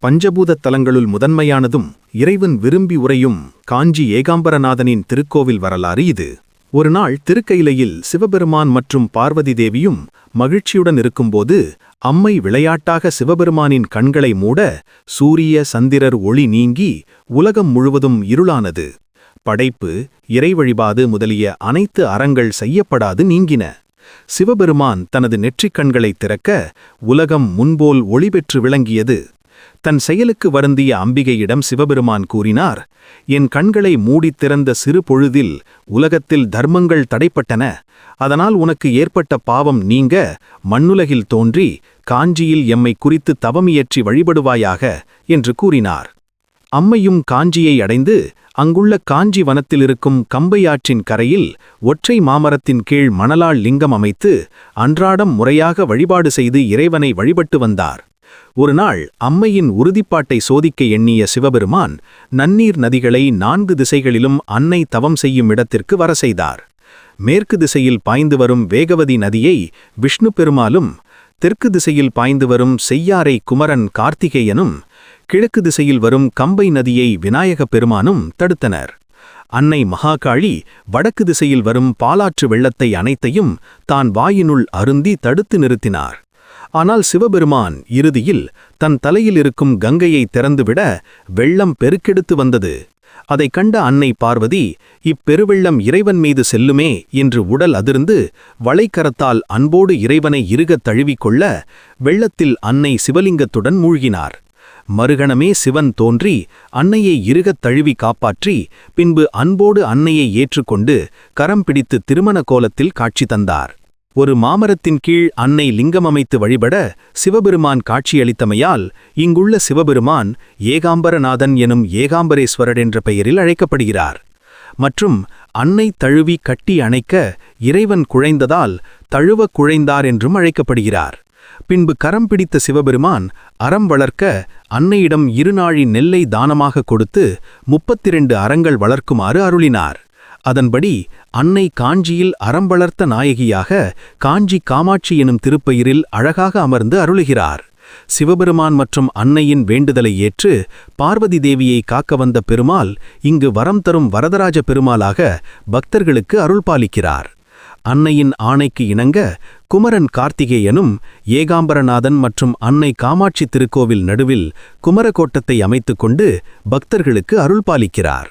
பஞ்சபூதத் தலங்களுள் முதன்மையானதும் இறைவன் விரும்பி உறையும் காஞ்சி ஏகாம்பரநாதனின் திருக்கோவில் வரலாறு இது. ஒருநாள் திருக்கையிலையில் சிவபெருமான் மற்றும் பார்வதி தேவியும் மகிழ்ச்சியுடன் இருக்கும்போது அம்மை விளையாட்டாக சிவபெருமானின் கண்களை மூட சூரிய சந்திரர் ஒளி நீங்கி உலகம் முழுவதும் இருளானது. படைப்பு, இறை வழிபாடு முதலிய அனைத்து அறங்கள் செய்யப்படாது நீங்கின. சிவபெருமான் தனது நெற்றிக் கண்களைத் திறக்க உலகம் முன்போல் ஒளி பெற்று விளங்கியது. தன் செயலுக்கு வருந்திய அம்பிகையிடம் சிவபெருமான் கூறினார், என் கண்களை மூடித் திறந்த சிறு பொழுதில் உலகத்தில் தர்மங்கள் தடைப்பட்டன. அதனால் உனக்கு ஏற்பட்ட பாவம் நீங்க மண்ணுலகில் தோன்றி காஞ்சியில் எம்மை குறித்து தவமியற்றி வழிபடுவாயாக என்று கூறினார். அம்மையும் காஞ்சியை அடைந்து அங்குள்ள காஞ்சி வனத்திலிருக்கும் கம்பையாற்றின் கரையில் ஒற்றை மாமரத்தின் கீழ் மணலால் லிங்கம் அமைத்து அன்றாடம் முறையாக வழிபாடு செய்து இறைவனை வழிபட்டு வந்தார். ஒருநாள் அம்மையின் உறுதிப்பாட்டை சோதிக்க எண்ணிய சிவபெருமான் நன்னீர் நதிகளை 4 திசைகளிலும் அன்னை தவம் செய்யும் இடத்திற்கு வர செய்தார். மேற்கு திசையில் பாய்ந்து வரும் வேகவதி நதியை விஷ்ணு பெருமாளும், தெற்கு திசையில் பாய்ந்து வரும் செய்யாறை குமரன் கார்த்திகேயனும், கிழக்கு திசையில் வரும் கம்பை நதியை விநாயகப் பெருமானும் தடுத்தனர். அன்னை மகாகாளி வடக்கு திசையில் வரும் பாலாற்று வெள்ளத்தை அனைத்தையும் தான் வாயினுள் அருந்தி தடுத்து நிறுத்தினார். ஆனால் சிவபெருமான் இறுதியில் தன் தலையில் இருக்கும் கங்கையை திறந்துவிட வெள்ளம் பெருக்கெடுத்து வந்தது. அதைக் கண்ட அன்னை பார்வதி, இப்பெருவெள்ளம் இறைவன் மீது செல்லுமே என்று உடல் அதிர்ந்து வளைக்கரத்தால் அன்போடு இறைவனை இறுகத் தழுவிக்கொள்ள வெள்ளத்தில் அன்னை சிவலிங்கத்துடன் மூழ்கினார். மறுகணமே சிவன் தோன்றி அன்னையை இறுகத் தழுவி காப்பாற்றி பின்பு அன்போடு அன்னையை ஏற்றுக்கொண்டு கரம் பிடித்து திருமண கோலத்தில் காட்சி தந்தார். ஒரு மாமரத்தின் கீழ் அன்னை லிங்கம் அமைத்து வழிபட சிவபெருமான் காட்சியளித்தமையால் இங்குள்ள சிவபெருமான் ஏகாம்பரநாதன் எனும் ஏகாம்பரேஸ்வரர் என்ற பெயரில் அழைக்கப்படுகிறார். மற்றும் அன்னை தழுவி கட்டி அணைக்க இறைவன் குழைந்ததால் தழுவக் குழைந்தார் என்றும் அழைக்கப்படுகிறார். பின்பு கரம் பிடித்த சிவபெருமான் அறம் வளர்க்க அன்னையிடம் 2 நாழி நெல்லை தானமாக கொடுத்து 32 அறங்கள் வளர்க்குமாறு அருளினார். அதன்படி அன்னை காஞ்சியில் அறம் வளர்த்த நாயகியாக காஞ்சி காமாட்சி எனும் திருப்பெயரில் அழகாக அமர்ந்து அருளுகிறார். சிவபெருமான் மற்றும் அன்னையின் வேண்டுதலை ஏற்று பார்வதி தேவியை காக்க வந்த பெருமாள் இங்கு வரம் தரும் வரதராஜ பெருமாளாக பக்தர்களுக்கு அருள்பாலிக்கிறார். அன்னையின் ஆணைக்கு இணங்க குமரன் கார்த்திகேயனும் ஏகாம்பரநாதன் மற்றும் அன்னை காமாட்சி திருக்கோவில் நடுவில் குமரகோட்டத்தை அமைத்துக்கொண்டு பக்தர்களுக்கு அருள்பாலிக்கிறார்.